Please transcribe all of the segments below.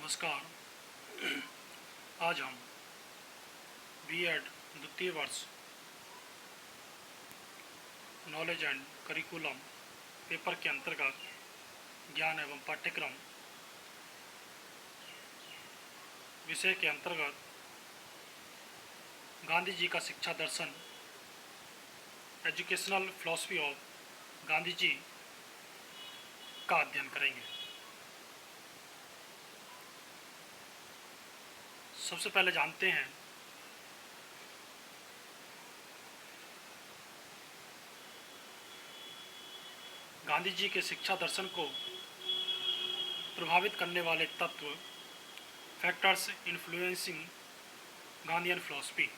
नमस्कार। आज हम बीएड द्वितीय वर्ष नॉलेज एंड करिकुलम पेपर के अंतर्गत ज्ञान एवं पाठ्यक्रम विषय के अंतर्गत गांधी जी का शिक्षा दर्शन एजुकेशनल फिलॉसफी ऑफ गांधी जी का अध्ययन करेंगे। सबसे पहले जानते हैं गांधी जी के शिक्षा दर्शन को प्रभावित करने वाले तत्व, factors influencing Gandhian philosophy.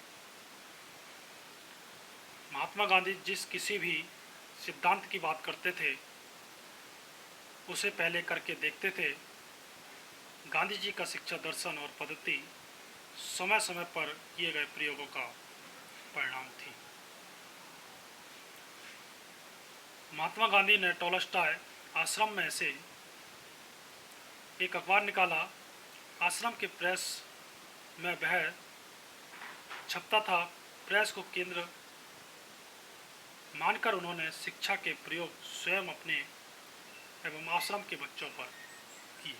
Mahatma Gandhi जिस किसी भी सिद्धांत की बात करते थे उसे पहले करके देखते थे। गांधी जी का शिक्षा दर्शन और पद्धति समय समय पर किए गए प्रयोगों का परिणाम थी। महात्मा गांधी ने टॉलस्टॉय आश्रम में से एक अखबार निकाला। आश्रम के प्रेस में वह छपता था। प्रेस को केंद्र मानकर उन्होंने शिक्षा के प्रयोग स्वयं अपने एवं आश्रम के बच्चों पर किए।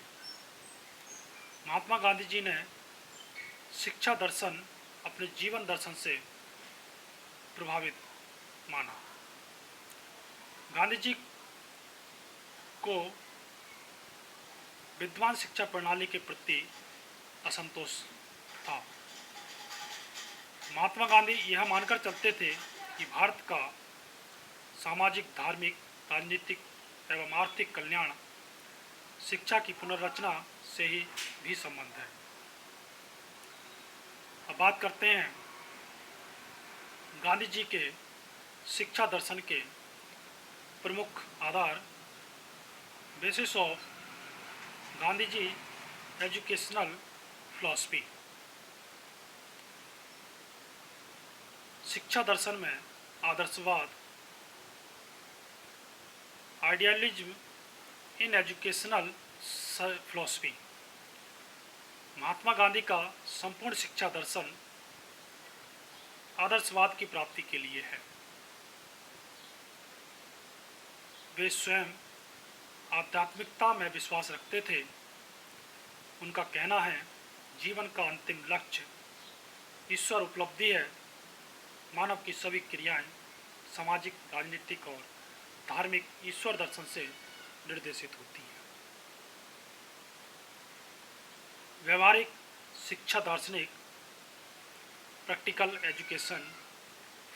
महात्मा गांधी जी ने शिक्षा दर्शन अपने जीवन दर्शन से प्रभावित माना। गांधी जी को विद्वान शिक्षा प्रणाली के प्रति असंतोष था। महात्मा गांधी यह मानकर चलते थे कि भारत का सामाजिक, धार्मिक, राजनीतिक एवं आर्थिक कल्याण शिक्षा की पुनर्रचना से ही भी संबंध है। अब बात करते हैं गांधी जी के शिक्षा दर्शन के प्रमुख आधार, basis of Gandhi ji educational philosophy. शिक्षा दर्शन में आदर्शवाद, idealism in educational philosophy. Mahatma Gandhi का संपूर्ण शिक्षा दर्शन आदर्शवाद की प्राप्ति के लिए है। वे स्वयं आध्यात्मिकता में विश्वास रखते थे। उनका कहना है, जीवन का अंतिम लक्ष्य ईश्वर उपलब्धि है। मानव की सभी क्रियाएं सामाजिक, राजनीतिक और धार्मिक ईश्वर दर्शन से निर्देशित होती हैं। व्यवहारिक शिक्षा दार्शनिक, practical education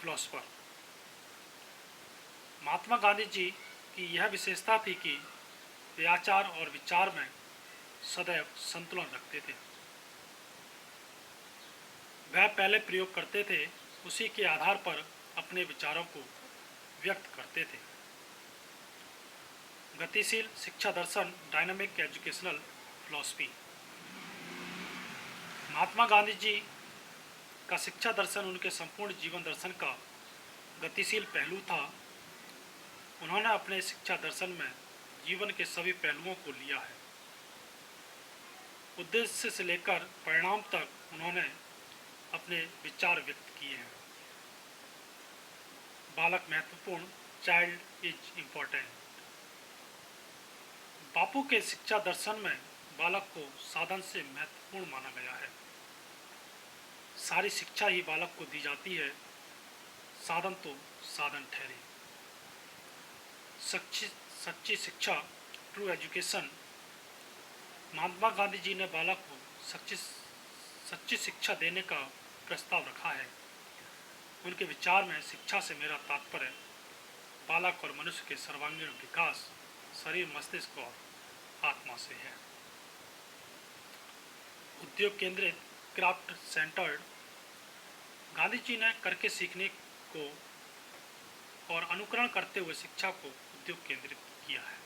philosopher. Mahatma Gandhi ji की यह विशेषता थी कि वे आचार और विचार में सदैव संतुलन रखते थे। वह पहले प्रयोग करते थे, उसी के आधार पर अपने विचारों को व्यक्त करते थे। गतिशील शिक्षा दर्शन, dynamic educational philosophy. Mahatma Gandhi ji का शिक्षा दर्शन उनके संपूर्ण जीवन दर्शन का गतिशील पहलू था। उन्होंने अपने शिक्षा दर्शन में जीवन के सभी पहलुओं को लिया है। उद्देश्य से लेकर परिणाम तक उन्होंने अपने विचार व्यक्त किए हैं। बालक महत्वपूर्ण, चाइल्ड इज इम्पोर्टेंट। बापू के शिक्षा दर्शन में बालक को साधन से महत्वपूर्ण माना गया है। सारी शिक्षा ही बालक को दी जाती है, साधन तो साधन ठहरे। सच्ची शिक्षा, ट्रू एजुकेशन। महात्मा गांधी जी ने बालक को सच्ची शिक्षा देने का प्रस्ताव रखा है। उनके विचार में शिक्षा से मेरा तात्पर्य बालक और मनुष्य के सर्वांगीण विकास, शरीर, मस्तिष्क और आत्मा से है। उद्योग केंद्रित, क्राफ्ट सेंटर्ड। गांधी जी ने करके सीखने को और अनुकरण करते हुए शिक्षा को उद्योग केंद्रित किया है।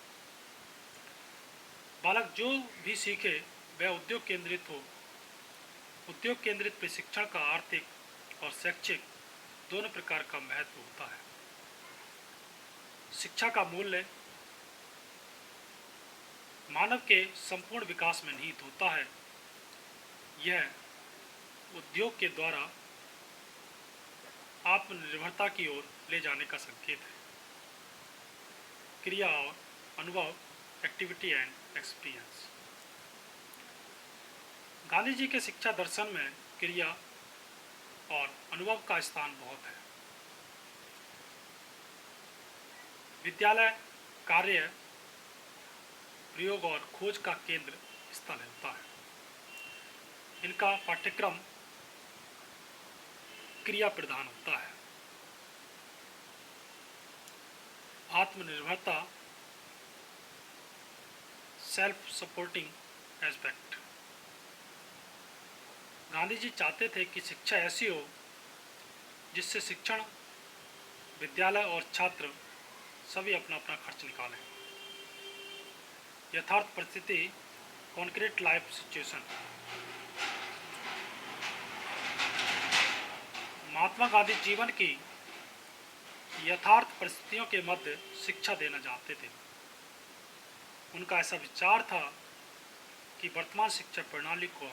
बालक जो भी सीखे वह उद्योग केंद्रित हो। उद्योग केंद्रित प्रशिक्षण का आर्थिक और शैक्षिक दोनों प्रकार का महत्व होता है। शिक्षा का मूल्य मानव के संपूर्ण विकास में निहित होता है। यह उद्योग के द्वारा आत्मनिर्भरता की ओर ले जाने का संकेत है। क्रिया और अनुभव, activity and experience. Gandhi ji के शिक्षा दर्शन में क्रिया और अनुभव का स्थान बहुत है। विद्यालय कार्य, प्रयोग और खोज का केंद्र स्थल होता है। इनका पाठ्यक्रम क्रिया प्रधान होता है। आत्मनिर्भरता, self supporting aspect. Gandhi ji चाहते थे कि शिक्षा ऐसी हो जिससे शिक्षण, विद्यालय और छात्र सभी अपना अपना खर्च निकालें। यथार्थ परिस्थिति, concrete life situation. Mahatma Gandhi जीवन की यथार्थ परिस्थितियों के मध्य शिक्षा देना चाहते थे। उनका ऐसा विचार था कि वर्तमान शिक्षा प्रणाली का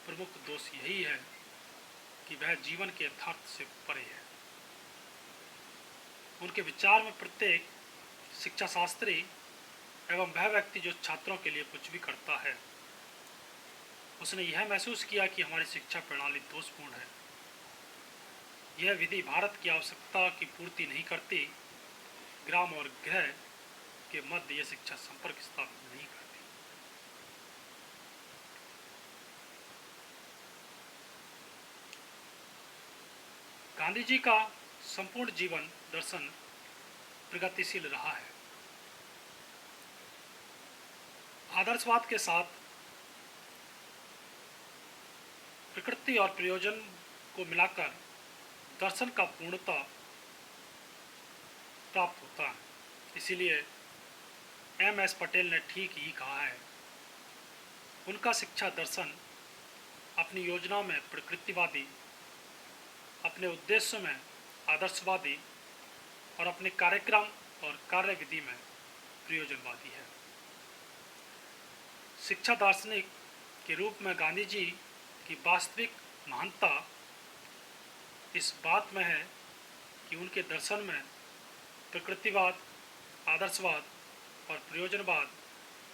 प्रमुख दोष यही है कि वह जीवन के यथार्थ से परे है। उनके विचार में प्रत्येक शिक्षा शास्त्री एवं वह व्यक्ति जो छात्रों के लिए कुछ भी करता है, उसने यह महसूस किया कि हमारी शिक्षा प्रणाली दोषपूर्ण है। यह विधि भारत की आवश्यकता की पूर्ति नहीं करती। ग्राम और गृह के मध्य यह शिक्षा संपर्क स्थापित नहीं करती। गांधी जी का संपूर्ण जीवन दर्शन प्रगतिशील रहा है। आदर्शवाद के साथ प्रकृति और प्रयोजन को मिलाकर दर्शन का पूर्णता प्राप्त होता है। इसीलिए एम.एस. पटेल ने ठीक ही कहा है, उनका शिक्षा दर्शन अपनी योजना में प्रकृतिवादी, अपने उद्देश्य में आदर्शवादी और अपने कार्यक्रम और कार्यविधि में प्रयोजनवादी है। शिक्षा दार्शनिक के रूप में गांधी जी की वास्तविक महानता इस बात में है कि उनके दर्शन में प्रकृतिवाद, आदर्शवाद और प्रयोजनवाद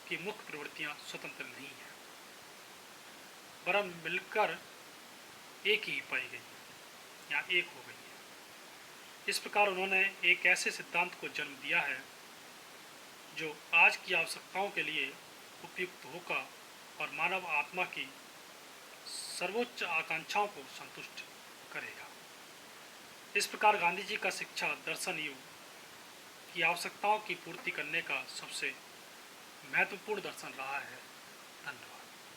की मुख्य प्रवृत्तियां स्वतंत्र नहीं हैं, वरन मिलकर एक ही पाई गई या एक हो गई है। इस प्रकार उन्होंने एक ऐसे सिद्धांत को जन्म दिया है जो आज की आवश्यकताओं के लिए उपयुक्त होगा और मानव आत्मा की सर्वोच्च आकांक्षाओं को संतुष्ट करेगा। इस प्रकार गांधी जी का शिक्षा दर्शन युग की आवश्यकताओं की पूर्ति करने का सबसे महत्वपूर्ण दर्शन रहा है। धन्यवाद।